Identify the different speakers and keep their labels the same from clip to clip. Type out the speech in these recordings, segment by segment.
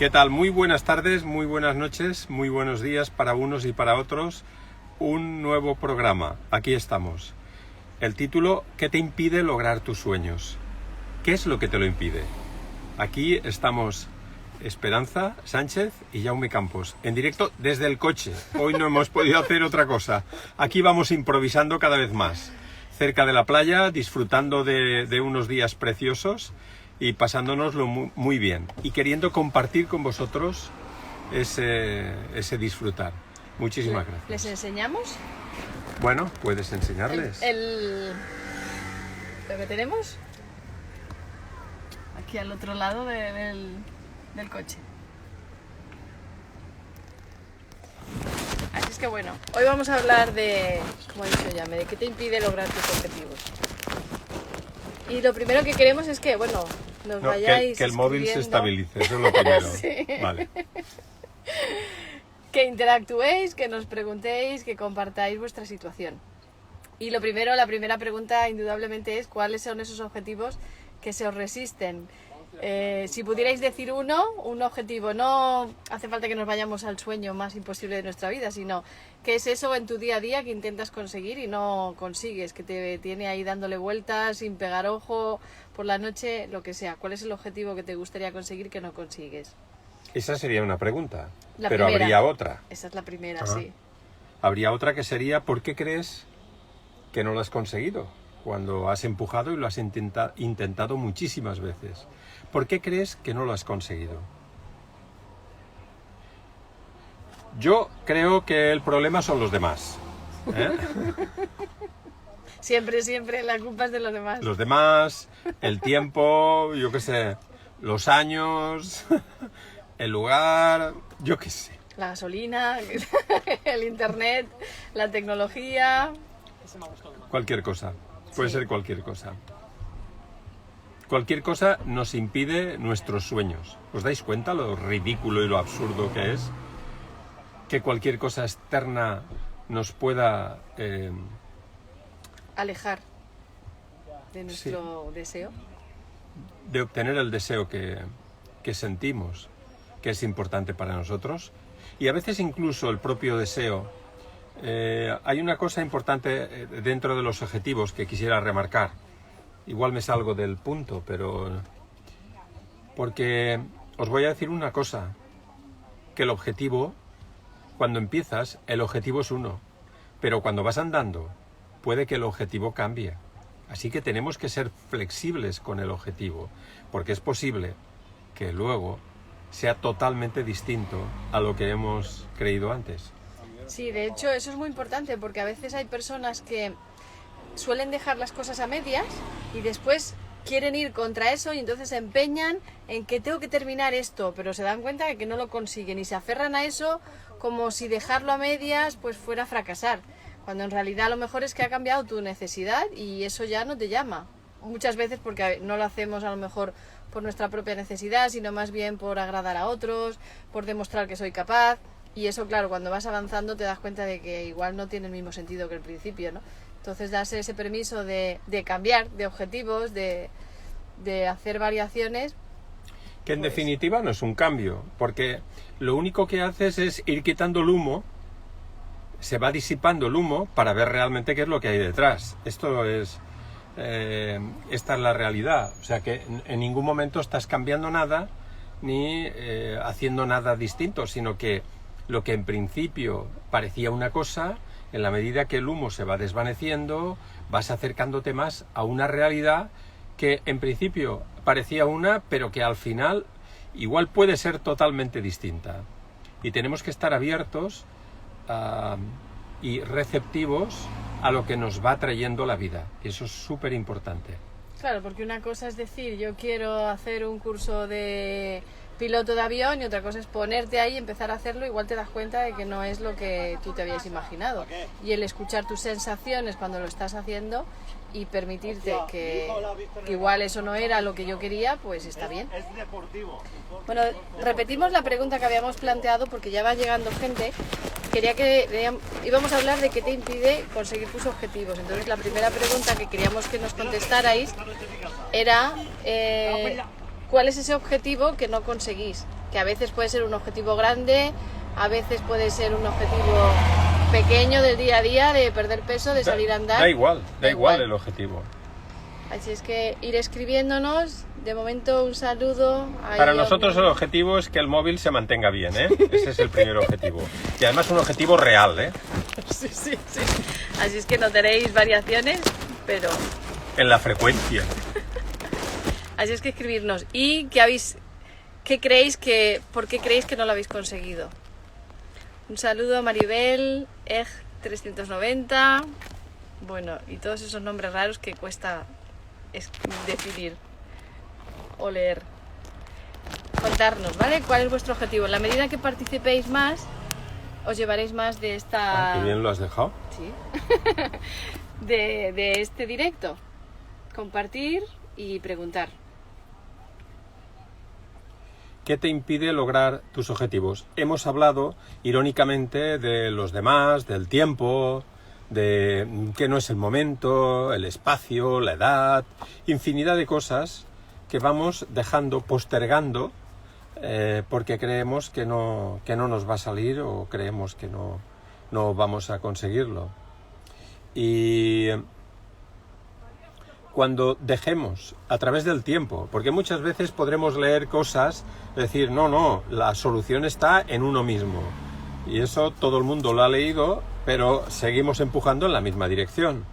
Speaker 1: ¿Qué tal? Muy buenas tardes, muy buenas noches, muy buenos días para unos y para otros. Un nuevo programa. Aquí estamos. El título: ¿qué te impide lograr tus sueños? ¿Qué es lo que te lo impide? Aquí estamos Esperanza Sánchez y Jaume Campos, en directo desde el coche. Hoy no hemos podido hacer otra cosa. Aquí vamos improvisando cada vez más. Cerca de la playa, disfrutando de unos días preciosos y pasándonoslo muy bien. Y queriendo compartir con vosotros ese disfrutar. Muchísimas gracias.
Speaker 2: ¿Les enseñamos?
Speaker 1: Bueno, puedes enseñarles.
Speaker 2: Lo que tenemos aquí al otro lado del coche. Así es que bueno, hoy vamos a hablar de, como ha dicho Yame, de qué te impide lograr tus objetivos. Y lo primero que queremos es que, bueno, nos vayáis
Speaker 1: que el móvil se
Speaker 2: escribiendo.
Speaker 1: estabilice, eso es lo primero.
Speaker 2: Sí.
Speaker 1: Vale.
Speaker 2: Que interactuéis, que nos preguntéis, que compartáis vuestra situación. Y la primera pregunta indudablemente es: ¿cuáles son esos objetivos que se os resisten? Si pudierais decir un objetivo, no hace falta que nos vayamos al sueño más imposible de nuestra vida, sino ¿qué es eso en tu día a día que intentas conseguir y no consigues? Que te tiene ahí dándole vueltas, sin pegar ojo, por la noche, lo que sea. ¿Cuál es el objetivo que te gustaría conseguir que no consigues?
Speaker 1: Esa sería una pregunta,
Speaker 2: La
Speaker 1: pero
Speaker 2: primera.
Speaker 1: habría otra.
Speaker 2: Esa es la primera,
Speaker 1: Ajá.
Speaker 2: sí.
Speaker 1: Habría otra que sería: ¿por qué crees que no lo has conseguido? Cuando has empujado y lo has intentado muchísimas veces. ¿Por qué crees que no lo has conseguido? Yo creo que el problema son los demás.
Speaker 2: Siempre la culpa es de los demás.
Speaker 1: Los demás, el tiempo, yo qué sé, los años, el lugar, yo qué sé.
Speaker 2: La gasolina, el internet, la tecnología.
Speaker 1: Cualquier cosa. Puede
Speaker 2: Sí.
Speaker 1: ser cualquier cosa. Cualquier cosa nos impide nuestros sueños. ¿Os dais cuenta lo ridículo y lo absurdo que es? Que cualquier cosa externa nos pueda...
Speaker 2: Alejar de nuestro deseo.
Speaker 1: de obtener el deseo que sentimos, que es importante para nosotros. Y a veces incluso el propio deseo. Hay una cosa importante dentro de los objetivos que quisiera remarcar. Igual me salgo del punto, pero... porque os voy a decir una cosa. Que el objetivo, cuando empiezas, el objetivo es uno. Pero cuando vas andando, puede que el objetivo cambie. Así que tenemos que ser flexibles con el objetivo. Porque es posible que luego sea totalmente distinto a lo que hemos creído antes.
Speaker 2: Sí, de hecho eso es muy importante porque a veces hay personas que suelen dejar las cosas a medias y después quieren ir contra eso y entonces se empeñan en que tengo que terminar esto, pero se dan cuenta de que no lo consiguen y se aferran a eso como si dejarlo a medias pues fuera a fracasar, cuando en realidad lo mejor es que ha cambiado tu necesidad y eso ya no te llama. Muchas veces porque no lo hacemos a lo mejor por nuestra propia necesidad, sino más bien por agradar a otros, por demostrar que soy capaz. Y eso, claro, cuando vas avanzando te das cuenta de que igual no tiene el mismo sentido que el principio, ¿no? Entonces darse ese permiso de cambiar de objetivos, de hacer variaciones.
Speaker 1: Que en
Speaker 2: pues...
Speaker 1: definitiva no es un cambio, porque lo único que haces es ir quitando el humo, se va disipando el humo para ver realmente qué es lo que hay detrás. Esta es la realidad, o sea que en ningún momento estás cambiando nada ni haciendo nada distinto, sino que lo que en principio parecía una cosa, en la medida que el humo se va desvaneciendo, vas acercándote más a una realidad que en principio parecía una, pero que al final igual puede ser totalmente distinta. Y tenemos que estar abiertos y receptivos a lo que nos va trayendo la vida. Y eso es súper importante.
Speaker 2: Claro, porque una cosa es decir, yo quiero hacer un curso de piloto de avión y otra cosa es ponerte ahí y empezar a hacerlo. Igual te das cuenta de que no es lo que tú te habías imaginado. Y el escuchar tus sensaciones cuando lo estás haciendo y permitirte que igual eso no era lo que yo quería, pues está bien. Bueno, repetimos la pregunta que habíamos planteado porque ya va llegando gente. Íbamos a hablar de qué te impide conseguir tus objetivos. Entonces la primera pregunta que queríamos que nos contestarais era ¿cuál es ese objetivo que no conseguís? que a veces puede ser un objetivo grande, a veces puede ser un objetivo pequeño del día a día, de perder peso, de salir a andar.
Speaker 1: Da igual el objetivo.
Speaker 2: Así es que ir escribiéndonos. De momento un saludo.
Speaker 1: Para nosotros el objetivo es que el móvil se mantenga bien, ¿eh? Ese es el primer objetivo. Y además un objetivo real, ¿eh?
Speaker 2: Sí. Así es que no tenéis variaciones, pero...
Speaker 1: En la frecuencia.
Speaker 2: Así es que escribirnos. ¿Y por qué creéis que no lo habéis conseguido? Un saludo a Maribel, EG390, bueno, y todos esos nombres raros que cuesta definir o leer. Contarnos, ¿vale? ¿Cuál es vuestro objetivo? En la medida que participéis más, os llevaréis más de esta...
Speaker 1: ¿Qué bien lo has dejado?
Speaker 2: Sí. de este directo. Compartir y preguntar.
Speaker 1: ¿Qué te impide lograr tus objetivos? Hemos hablado, irónicamente, de los demás, del tiempo, de que no es el momento, el espacio, la edad, infinidad de cosas que vamos dejando, postergando, porque creemos que no nos va a salir o creemos que no vamos a conseguirlo. Y cuando dejemos a través del tiempo, porque muchas veces podremos leer cosas, decir, no, la solución está en uno mismo. Y eso todo el mundo lo ha leído, pero seguimos empujando en la misma dirección.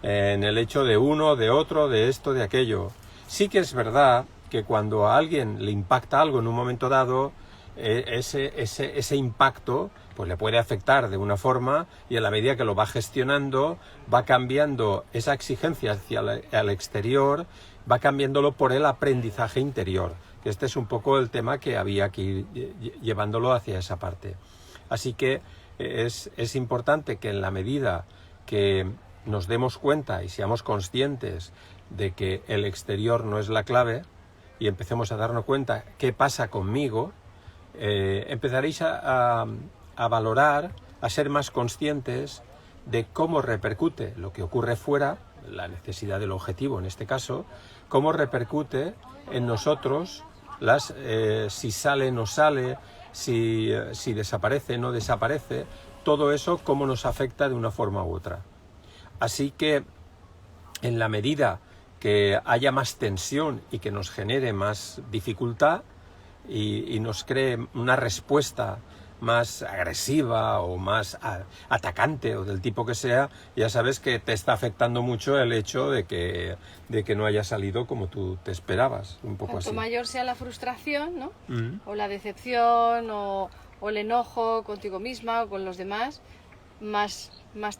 Speaker 1: En el hecho de uno, de otro, de esto, de aquello. Sí que es verdad que cuando a alguien le impacta algo en un momento dado, ese impacto pues le puede afectar de una forma y a la medida que lo va gestionando va cambiando esa exigencia hacia el exterior, va cambiándolo por el aprendizaje interior, que este es un poco el tema que había que ir llevándolo hacia esa parte. Así que es importante que en la medida que nos demos cuenta y seamos conscientes de que el exterior no es la clave y empecemos a darnos cuenta qué pasa conmigo, empezaréis a valorar, a ser más conscientes de cómo repercute lo que ocurre fuera, la necesidad del objetivo en este caso, cómo repercute en nosotros, si sale, no sale, si desaparece, no desaparece, todo eso cómo nos afecta de una forma u otra. Así que en la medida que haya más tensión y que nos genere más dificultad y nos cree una respuesta más agresiva o más atacante o del tipo que sea, ya sabes que te está afectando mucho el hecho de que no haya salido como tú te esperabas, un poco
Speaker 2: Cuanto
Speaker 1: así.
Speaker 2: mayor sea la frustración, ¿no? O la decepción o el enojo contigo misma o con los demás, más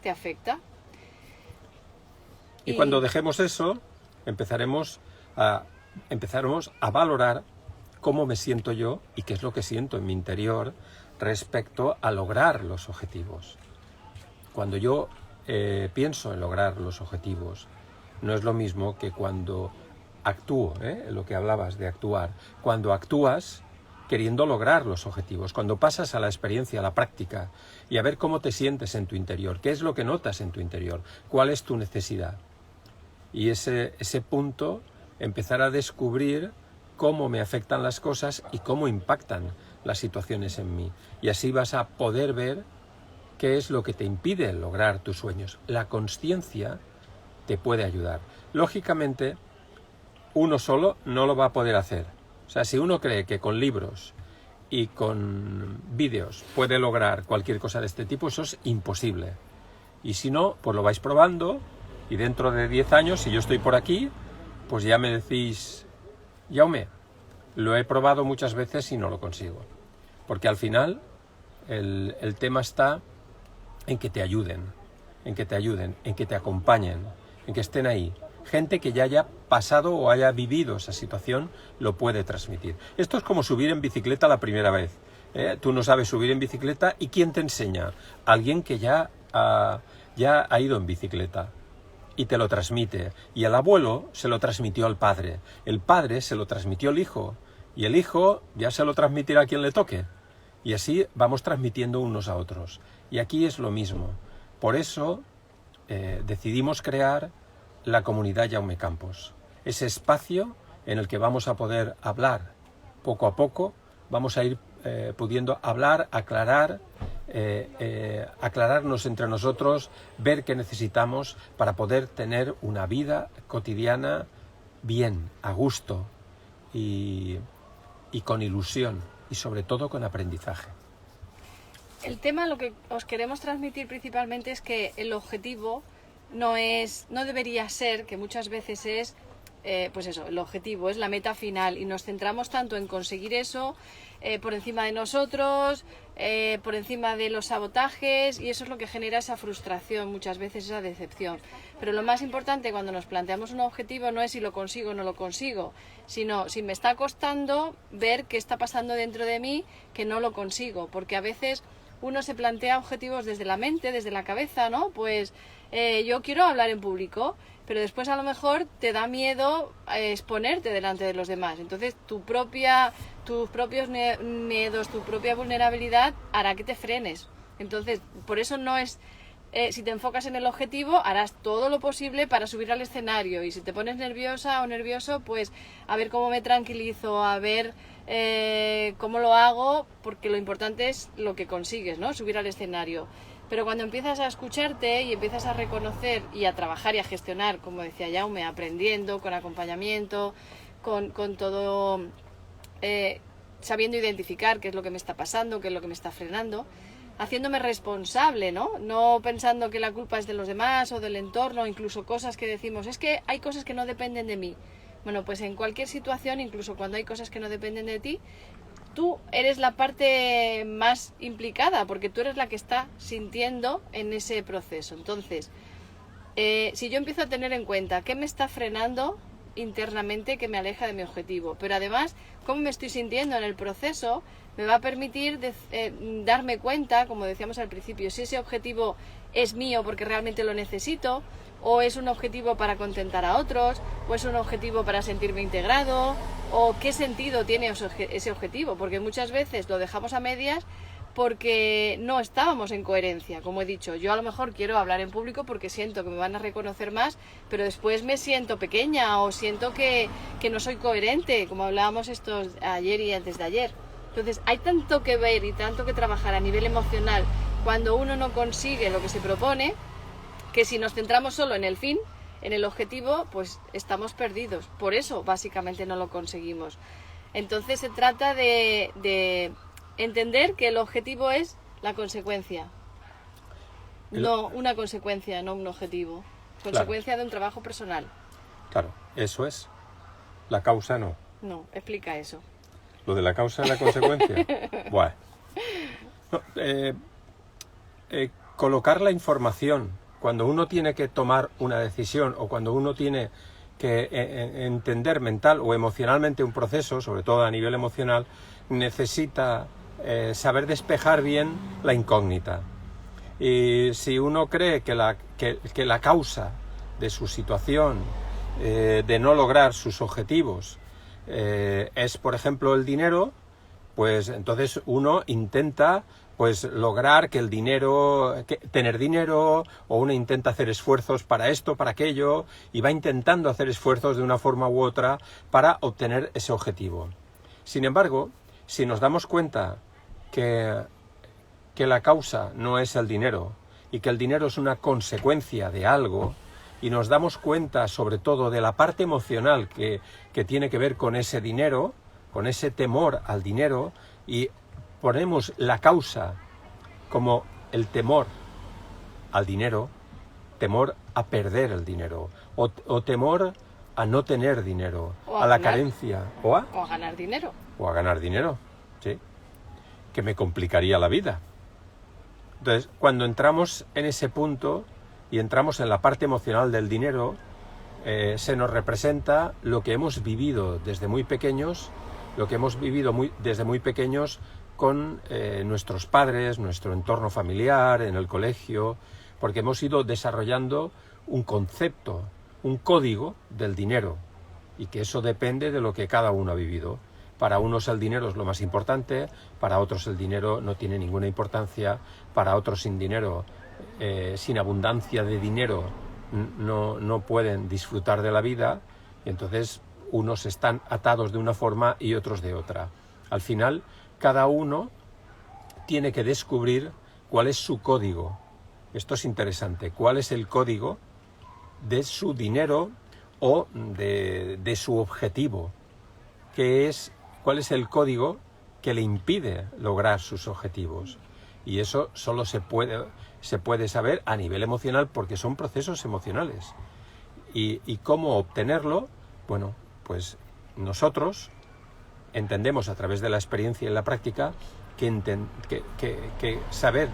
Speaker 2: te afecta.
Speaker 1: Y cuando dejemos eso, empezaremos a valorar cómo me siento yo y qué es lo que siento en mi interior respecto a lograr los objetivos. Cuando yo pienso en lograr los objetivos, no es lo mismo que cuando actúo, lo que hablabas de actuar. Cuando actúas queriendo lograr los objetivos, cuando pasas a la experiencia, a la práctica, y a ver cómo te sientes en tu interior, qué es lo que notas en tu interior, cuál es tu necesidad. Y ese punto, empezar a descubrir cómo me afectan las cosas y cómo impactan las situaciones en mí. Y así vas a poder ver qué es lo que te impide lograr tus sueños. La consciencia te puede ayudar. Lógicamente, uno solo no lo va a poder hacer. O sea, si uno cree que con libros y con vídeos puede lograr cualquier cosa de este tipo, eso es imposible. Y si no, pues lo vais probando y dentro de 10 años, si yo estoy por aquí, pues ya me decís, Jaume, lo he probado muchas veces y no lo consigo. Porque al final el tema está en que te ayuden, en que te acompañen, en que estén ahí. Gente que ya haya pasado o haya vivido esa situación lo puede transmitir. Esto es como subir en bicicleta la primera vez. Tú no sabes subir en bicicleta y ¿quién te enseña? Alguien que ya ha ido en bicicleta y te lo transmite. Y el abuelo se lo transmitió al padre. El padre se lo transmitió al hijo. Y el hijo ya se lo transmitirá a quien le toque. Y así vamos transmitiendo unos a otros. Y aquí es lo mismo. Por eso decidimos crear la comunidad Jaume Campos. Ese espacio en el que vamos a poder hablar poco a poco vamos a ir pudiendo hablar, aclararnos entre nosotros, ver qué necesitamos para poder tener una vida cotidiana bien, a gusto y con ilusión y sobre todo con aprendizaje.
Speaker 2: El tema, lo que os queremos transmitir principalmente es que el objetivo no debería ser, que muchas veces es, pues eso, el objetivo es la meta final y nos centramos tanto en conseguir eso por encima de nosotros, por encima de los sabotajes, y eso es lo que genera esa frustración, muchas veces esa decepción. Pero lo más importante cuando nos planteamos un objetivo no es si lo consigo o no lo consigo, sino si me está costando ver qué está pasando dentro de mí que no lo consigo, porque a veces uno se plantea objetivos desde la mente, desde la cabeza, ¿no? Pues yo quiero hablar en público, pero después a lo mejor te da miedo exponerte delante de los demás. Entonces tus propios miedos, tu propia vulnerabilidad hará que te frenes. Entonces, por eso no es... si te enfocas en el objetivo, harás todo lo posible para subir al escenario. Y si te pones nerviosa o nervioso, pues a ver cómo me tranquilizo, a ver cómo lo hago, porque lo importante es lo que consigues, ¿no? Subir al escenario. Pero cuando empiezas a escucharte y empiezas a reconocer y a trabajar y a gestionar, como decía Jaume, aprendiendo, con acompañamiento, con todo, sabiendo identificar qué es lo que me está pasando, qué es lo que me está frenando, haciéndome responsable, ¿no? No pensando que la culpa es de los demás o del entorno, incluso cosas que decimos, es que hay cosas que no dependen de mí. Bueno, pues en cualquier situación, incluso cuando hay cosas que no dependen de ti, tú eres la parte más implicada, porque tú eres la que está sintiendo en ese proceso. Entonces, si yo empiezo a tener en cuenta qué me está frenando internamente, que me aleja de mi objetivo, pero además cómo me estoy sintiendo en el proceso, me va a permitir darme cuenta, como decíamos al principio, si ese objetivo es mío porque realmente lo necesito, o es un objetivo para contentar a otros, o es un objetivo para sentirme integrado, o qué sentido tiene ese objetivo, porque muchas veces lo dejamos a medias porque no estábamos en coherencia. Como he dicho, yo a lo mejor quiero hablar en público porque siento que me van a reconocer más, pero después me siento pequeña o siento que no soy coherente, como hablábamos ayer y antes de ayer. Entonces hay tanto que ver y tanto que trabajar a nivel emocional cuando uno no consigue lo que se propone, que si nos centramos solo en el fin, en el objetivo, pues estamos perdidos. Por eso básicamente no lo conseguimos. Entonces se trata de entender que el objetivo es la consecuencia. No una consecuencia, no un objetivo. Consecuencia de un trabajo personal.
Speaker 1: Claro, eso es. La causa no.
Speaker 2: No, explica eso.
Speaker 1: ¿Lo de la causa y la consecuencia? Bueno. No, colocar la información cuando uno tiene que tomar una decisión o cuando uno tiene que entender mental o emocionalmente un proceso, sobre todo a nivel emocional, necesita saber despejar bien la incógnita. Y si uno cree que la causa de su situación, de no lograr sus objetivos, es, por ejemplo, el dinero, pues entonces uno intenta pues lograr que el dinero, tener dinero, o uno intenta hacer esfuerzos para esto, para aquello, y va intentando hacer esfuerzos de una forma u otra para obtener ese objetivo. Sin embargo, si nos damos cuenta que la causa no es el dinero, y que el dinero es una consecuencia de algo, y nos damos cuenta sobre todo de la parte emocional que tiene que ver con ese dinero, con ese temor al dinero, y ponemos la causa como el temor al dinero, temor a perder el dinero, o temor a no tener dinero, a la carencia, o a
Speaker 2: ganar dinero.
Speaker 1: O a ganar dinero, sí, que me complicaría la vida. Entonces, cuando entramos en ese punto y entramos en la parte emocional del dinero, se nos representa lo que hemos vivido desde muy pequeños, desde muy pequeños con nuestros padres, nuestro entorno familiar, en el colegio, porque hemos ido desarrollando un concepto, un código del dinero, y que eso depende de lo que cada uno ha vivido. Para unos el dinero es lo más importante, para otros el dinero no tiene ninguna importancia, para otros sin dinero, sin abundancia de dinero, no pueden disfrutar de la vida, y entonces unos están atados de una forma y otros de otra. Al final, cada uno tiene que descubrir cuál es su código. Esto es interesante. ¿Cuál es el código de su dinero o de su objetivo? ¿Cuál es el código que le impide lograr sus objetivos? Y eso solo se puede saber a nivel emocional, porque son procesos emocionales. ¿Y cómo obtenerlo? Bueno, pues nosotros entendemos a través de la experiencia y la práctica que saber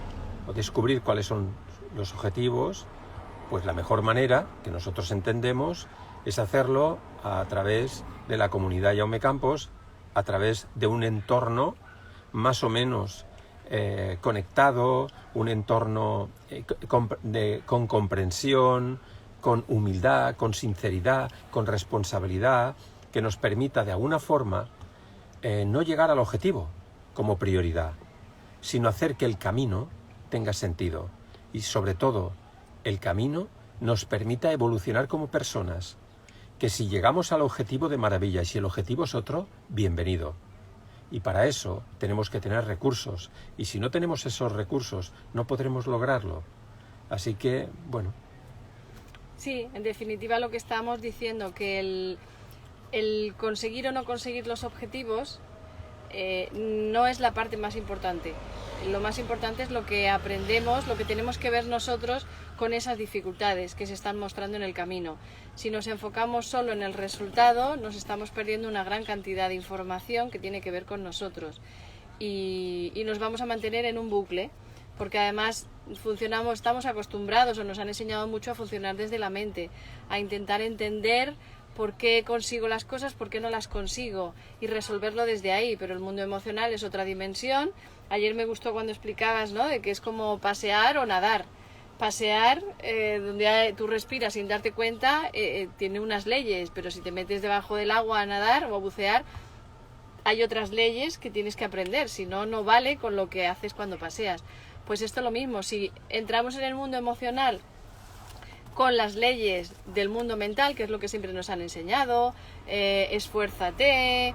Speaker 1: o descubrir cuáles son los objetivos, pues la mejor manera que nosotros entendemos es hacerlo a través de la comunidad Jaume Campos, a través de un entorno más o menos conectado, un entorno con comprensión, con humildad, con sinceridad, con responsabilidad, que nos permita de alguna forma no llegar al objetivo como prioridad, sino hacer que el camino tenga sentido y sobre todo el camino nos permita evolucionar como personas, que si llegamos al objetivo de maravilla y si el objetivo es otro, bienvenido. Y para eso tenemos que tener recursos y si no tenemos esos recursos no podremos lograrlo. Así que, bueno.
Speaker 2: Sí, en definitiva lo que estamos diciendo, que el conseguir o no conseguir los objetivos no es la parte más importante. Lo más importante es lo que aprendemos, lo que tenemos que ver nosotros con esas dificultades que se están mostrando en el camino. Si nos enfocamos solo en el resultado, nos estamos perdiendo una gran cantidad de información que tiene que ver con nosotros y nos vamos a mantener en un bucle, porque además estamos acostumbrados o nos han enseñado mucho a funcionar desde la mente, a intentar entender por qué consigo las cosas, por qué no las consigo y resolverlo desde ahí, pero el mundo emocional es otra dimensión. Ayer me gustó cuando explicabas, ¿no?, de que es como pasear o nadar. Pasear, donde tú respiras sin darte cuenta, tiene unas leyes, pero si te metes debajo del agua a nadar o a bucear, hay otras leyes que tienes que aprender, si no, no vale con lo que haces cuando paseas. Pues esto es lo mismo, si entramos en el mundo emocional con las leyes del mundo mental, que es lo que siempre nos han enseñado, esfuérzate,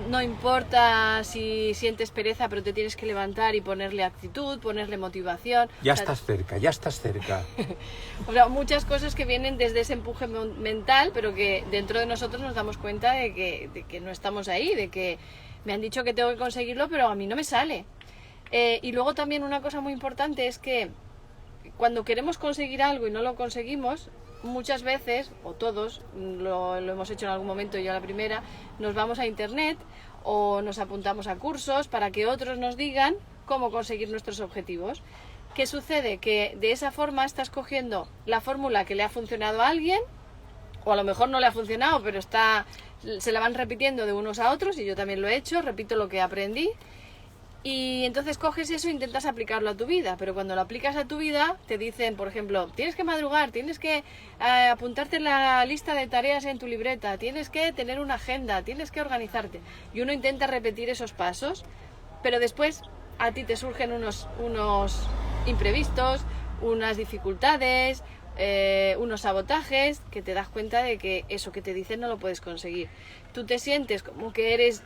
Speaker 2: no importa si sientes pereza, pero te tienes que levantar y ponerle actitud, ponerle motivación.
Speaker 1: Ya estás cerca, ya estás cerca.
Speaker 2: O sea, muchas cosas que vienen desde ese empuje mental, pero que dentro de nosotros nos damos cuenta de que no estamos ahí, de que me han dicho que tengo que conseguirlo, pero a mí no me sale. Y luego también una cosa muy importante es que cuando queremos conseguir algo y no lo conseguimos, muchas veces, o todos, lo hemos hecho en algún momento, yo la primera, nos vamos a internet o nos apuntamos a cursos para que otros nos digan cómo conseguir nuestros objetivos. ¿Qué sucede? Que de esa forma estás cogiendo la fórmula que le ha funcionado a alguien, o a lo mejor no le ha funcionado, pero se la van repitiendo de unos a otros, y yo también lo he hecho, repito lo que aprendí. Y entonces coges eso e intentas aplicarlo a tu vida, pero cuando lo aplicas a tu vida te dicen, por ejemplo, tienes que madrugar, tienes que apuntarte en la lista de tareas en tu libreta, tienes que tener una agenda, tienes que organizarte. Y uno intenta repetir esos pasos, pero después a ti te surgen unos imprevistos, unas dificultades, unos sabotajes, que te das cuenta de que eso que te dicen no lo puedes conseguir. Tú te sientes como que eres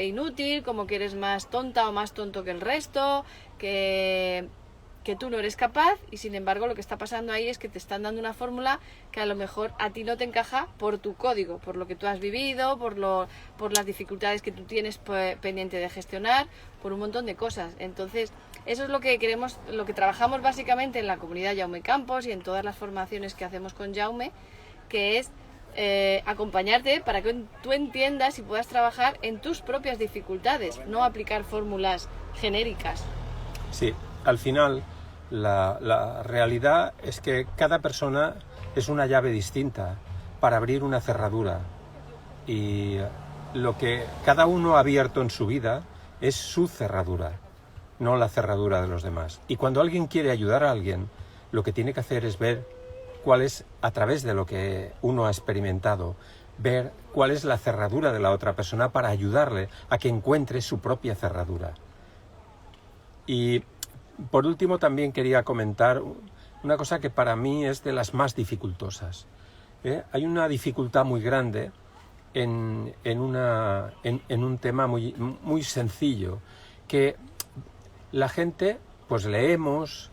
Speaker 2: inútil, como que eres más tonta o más tonto que el resto, que tú no eres capaz, y sin embargo lo que está pasando ahí es que te están dando una fórmula que a lo mejor a ti no te encaja por tu código, por lo que tú has vivido, por las dificultades que tú tienes pendiente de gestionar, por un montón de cosas. Entonces eso es lo que queremos, lo que trabajamos básicamente en la comunidad Jaume Campos y en todas las formaciones que hacemos con Jaume, que es acompañarte para que tú entiendas y puedas trabajar en tus propias dificultades, no aplicar fórmulas genéricas.
Speaker 1: Sí, al final la realidad es que cada persona es una llave distinta para abrir una cerradura, y lo que cada uno ha abierto en su vida es su cerradura, no la cerradura de los demás. Y cuando alguien quiere ayudar a alguien, lo que tiene que hacer es ver cuál es, a través de lo que uno ha experimentado, ver cuál es la cerradura de la otra persona para ayudarle a que encuentre su propia cerradura. Y por último también quería comentar una cosa que para mí es de las más dificultosas. Hay una dificultad muy grande en un tema muy sencillo, que la gente, pues leemos,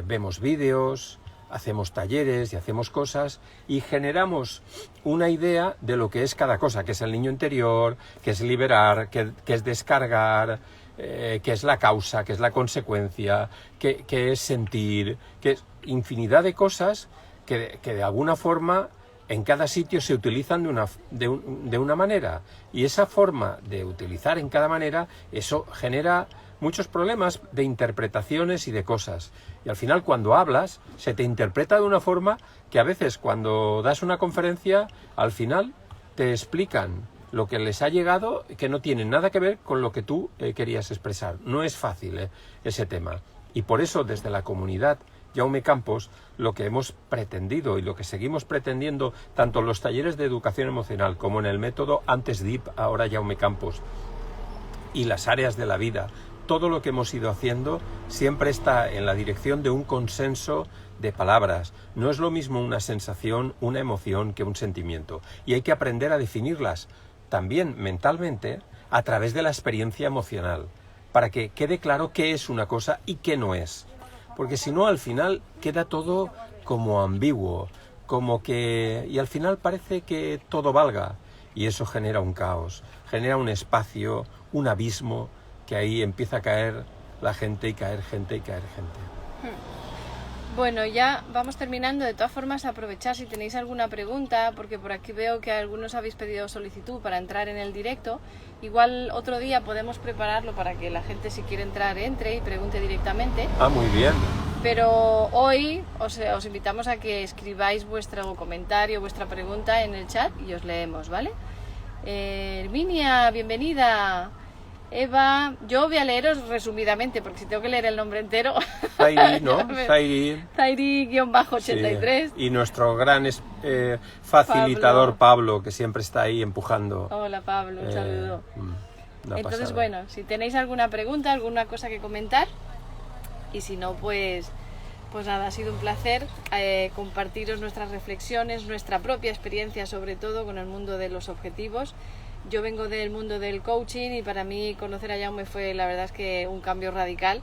Speaker 1: vemos vídeos, hacemos talleres y hacemos cosas y generamos una idea de lo que es cada cosa, que es el niño interior, que es liberar, que es descargar, que es la causa, que es la consecuencia, que es sentir, que es infinidad de cosas que de alguna forma en cada sitio se utilizan de una manera, y esa forma de utilizar en cada manera, eso genera muchos problemas de interpretaciones y de cosas, y al final cuando hablas se te interpreta de una forma que a veces cuando das una conferencia al final te explican lo que les ha llegado que no tiene nada que ver con lo que tú querías expresar. No es fácil ese tema, y por eso desde la comunidad Jaume Campos lo que hemos pretendido y lo que seguimos pretendiendo tanto en los talleres de educación emocional como en el método antes DIP, ahora Jaume Campos, y las áreas de la vida, todo lo que hemos ido haciendo siempre está en la dirección de un consenso de palabras. No es lo mismo una sensación, una emoción que un sentimiento, y hay que aprender a definirlas también mentalmente a través de la experiencia emocional, para que quede claro qué es una cosa y qué no es. Porque si no, al final queda todo como ambiguo, y al final parece que todo valga, y eso genera un caos, genera un espacio, un abismo, que ahí empieza a caer la gente y caer gente y caer gente.
Speaker 2: Bueno, ya vamos terminando. De todas formas, aprovechar si tenéis alguna pregunta, porque por aquí veo que algunos habéis pedido solicitud para entrar en el directo. Igual otro día podemos prepararlo para que la gente, si quiere entrar, entre y pregunte directamente.
Speaker 1: Ah, muy bien.
Speaker 2: Pero hoy os invitamos a que escribáis vuestro comentario, vuestra pregunta en el chat y os leemos, ¿vale? Herminia, bienvenida. Eva, yo voy a leeros resumidamente, porque si tengo que leer el nombre entero...
Speaker 1: Zairi, ¿no?
Speaker 2: Zairi-83.
Speaker 1: Sí. Y nuestro gran facilitador Pablo, que siempre está ahí empujando.
Speaker 2: Hola Pablo, un saludo. Entonces,
Speaker 1: pasada.
Speaker 2: bueno, si tenéis alguna pregunta, alguna cosa que comentar, y si no, pues nada, ha sido un placer compartiros nuestras reflexiones, nuestra propia experiencia, sobre todo con el mundo de los objetivos. Yo vengo del mundo del coaching y para mí conocer a Jaume fue, la verdad es que un cambio radical,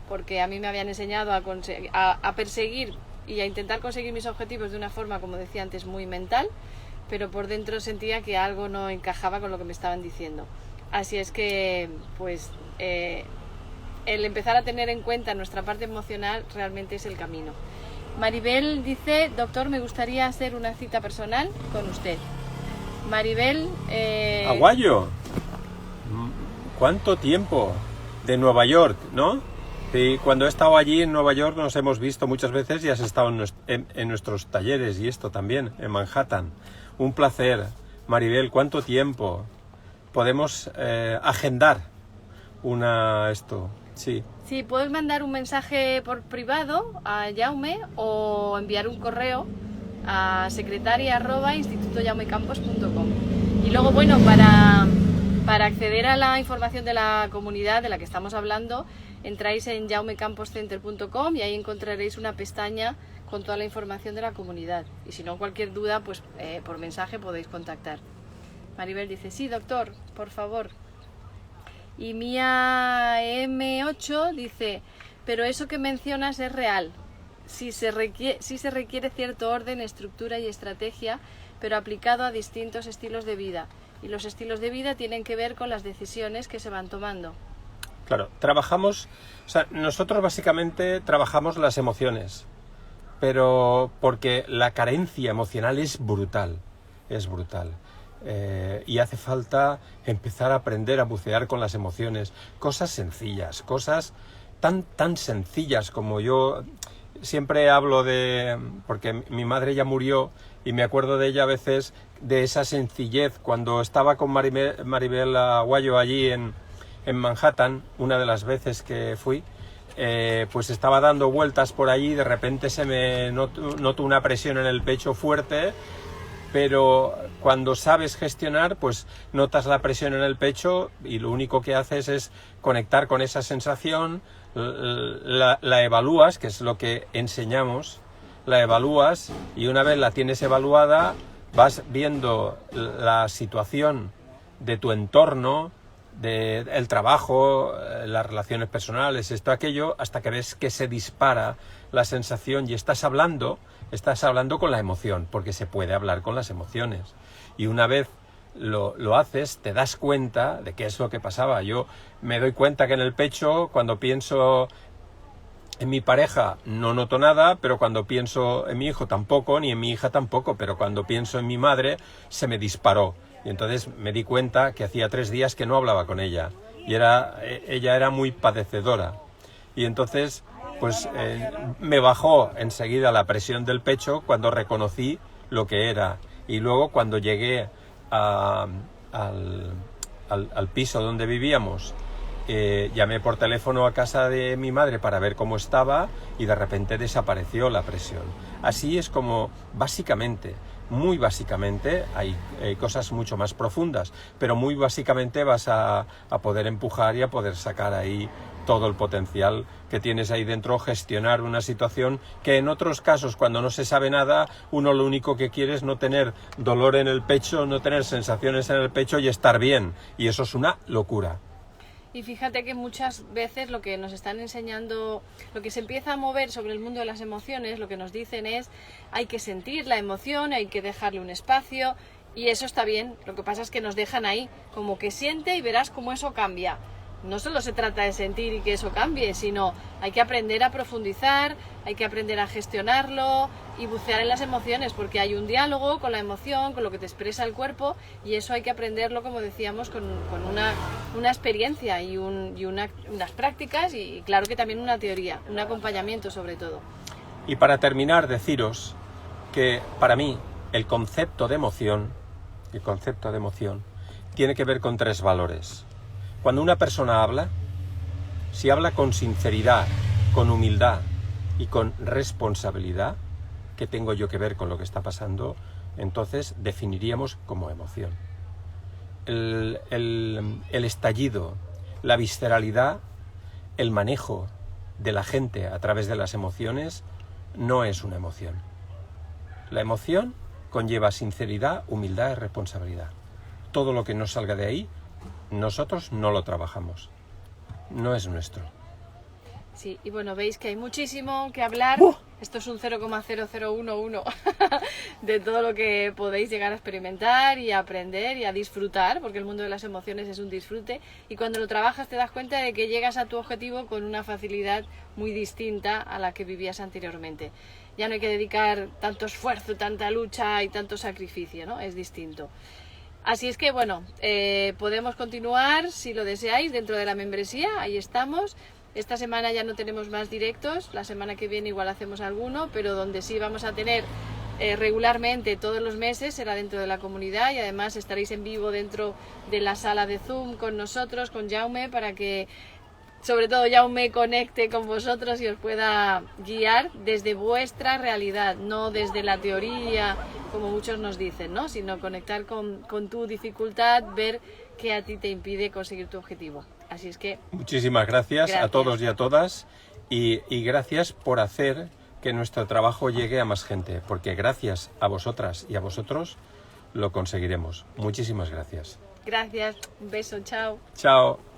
Speaker 2: porque a mí me habían enseñado a perseguir y a intentar conseguir mis objetivos de una forma, como decía antes, muy mental, pero por dentro sentía que algo no encajaba con lo que me estaban diciendo. Así es que, pues, el empezar a tener en cuenta nuestra parte emocional realmente es el camino. Maribel dice: doctor, me gustaría hacer una cita personal con usted. Maribel...
Speaker 1: Aguayo, ¿cuánto tiempo? De Nueva York, ¿no? Y cuando he estado allí en Nueva York nos hemos visto muchas veces y has estado en nuestros talleres y esto también, en Manhattan. Un placer. Maribel, ¿cuánto tiempo? Podemos agendar esto, sí.
Speaker 2: Sí, puedes mandar un mensaje por privado a Jaume o enviar un correo a secretaria@institutojaumecampos.com. Y luego, bueno, para acceder a la información de la comunidad de la que estamos hablando, entráis en jaumecamposcenter.com y ahí encontraréis una pestaña con toda la información de la comunidad. Y si no, cualquier duda, pues por mensaje podéis contactar. Maribel dice: sí, doctor, por favor. Y Mía M8 dice: pero eso que mencionas es real. Sí se requiere cierto orden, estructura y estrategia, pero aplicado a distintos estilos de vida. Y los estilos de vida tienen que ver con las decisiones que se van tomando.
Speaker 1: Claro, nosotros básicamente trabajamos las emociones, pero porque la carencia emocional es brutal, y hace falta empezar a aprender a bucear con las emociones, cosas sencillas, cosas tan sencillas como yo... Siempre hablo porque mi madre ya murió y me acuerdo de ella a veces, de esa sencillez. Cuando estaba con Maribel Aguayo allí en Manhattan, una de las veces que fui, pues estaba dando vueltas por allí y de repente se me notó una presión en el pecho fuerte, pero cuando sabes gestionar, pues notas la presión en el pecho y lo único que haces es conectar con esa sensación, la evalúas, que es lo que enseñamos, la evalúas y una vez la tienes evaluada, vas viendo la situación de tu entorno, del trabajo, las relaciones personales, esto, aquello, hasta que ves que se dispara la sensación y estás hablando con la emoción, porque se puede hablar con las emociones. Y una vez lo haces, te das cuenta de qué es lo que pasaba. Yo me doy cuenta que en el pecho, cuando pienso en mi pareja, no noto nada, pero cuando pienso en mi hijo tampoco, ni en mi hija tampoco, pero cuando pienso en mi madre, se me disparó. Y entonces me di cuenta que hacía 3 días que no hablaba con ella. Y ella era muy padecedora. Y entonces, pues me bajó enseguida la presión del pecho cuando reconocí lo que era. Y luego cuando llegué al piso donde vivíamos, llamé por teléfono a casa de mi madre para ver cómo estaba y de repente desapareció la presión. Así es como básicamente, muy básicamente, hay cosas mucho más profundas, pero muy básicamente vas a poder empujar y a poder sacar ahí todo el potencial que tienes ahí dentro, gestionar una situación que en otros casos, cuando no se sabe nada, uno lo único que quiere es no tener dolor en el pecho, no tener sensaciones en el pecho y estar bien, y eso es una locura.
Speaker 2: Y fíjate que muchas veces lo que nos están enseñando, lo que se empieza a mover sobre el mundo de las emociones, lo que nos dicen es hay que sentir la emoción, hay que dejarle un espacio, y eso está bien. Lo que pasa es que nos dejan ahí, como que siente y verás cómo eso cambia. No solo se trata de sentir y que eso cambie, sino hay que aprender a profundizar, hay que aprender a gestionarlo y bucear en las emociones, porque hay un diálogo con la emoción, con lo que te expresa el cuerpo, y eso hay que aprenderlo, como decíamos, con una experiencia y unas prácticas, y claro que también una teoría, un acompañamiento sobre todo.
Speaker 1: Y para terminar, deciros que para mí el concepto de emoción tiene que ver con 3 valores. Cuando una persona habla, si habla con sinceridad, con humildad y con responsabilidad, ¿qué tengo yo que ver con lo que está pasando? Entonces definiríamos como emoción. El estallido, la visceralidad, el manejo de la gente a través de las emociones no es una emoción. La emoción conlleva sinceridad, humildad y responsabilidad. Todo lo que nos salga de ahí, nosotros no lo trabajamos, no es nuestro.
Speaker 2: Sí, y bueno, veis que hay muchísimo que hablar. Esto es un 0,0011 de todo lo que podéis llegar a experimentar y a aprender y a disfrutar, porque el mundo de las emociones es un disfrute, y cuando lo trabajas te das cuenta de que llegas a tu objetivo con una facilidad muy distinta a la que vivías anteriormente. Ya no hay que dedicar tanto esfuerzo, tanta lucha y tanto sacrificio, ¿no? Es distinto. Así es que, bueno, podemos continuar, si lo deseáis, dentro de la membresía, ahí estamos. Esta semana ya no tenemos más directos, la semana que viene igual hacemos alguno, pero donde sí vamos a tener regularmente todos los meses será dentro de la comunidad, y además estaréis en vivo dentro de la sala de Zoom con nosotros, con Jaume, para que sobre todo Jaume conecte con vosotros y os pueda guiar desde vuestra realidad, no desde la teoría, como muchos nos dicen, ¿no? Sino conectar con tu dificultad, ver qué a ti te impide conseguir tu objetivo. Así es que...
Speaker 1: Muchísimas gracias a todos y a todas, y gracias por hacer que nuestro trabajo llegue a más gente, porque gracias a vosotras y a vosotros lo conseguiremos. Muchísimas gracias.
Speaker 2: Gracias, un beso, chao.
Speaker 1: Chao.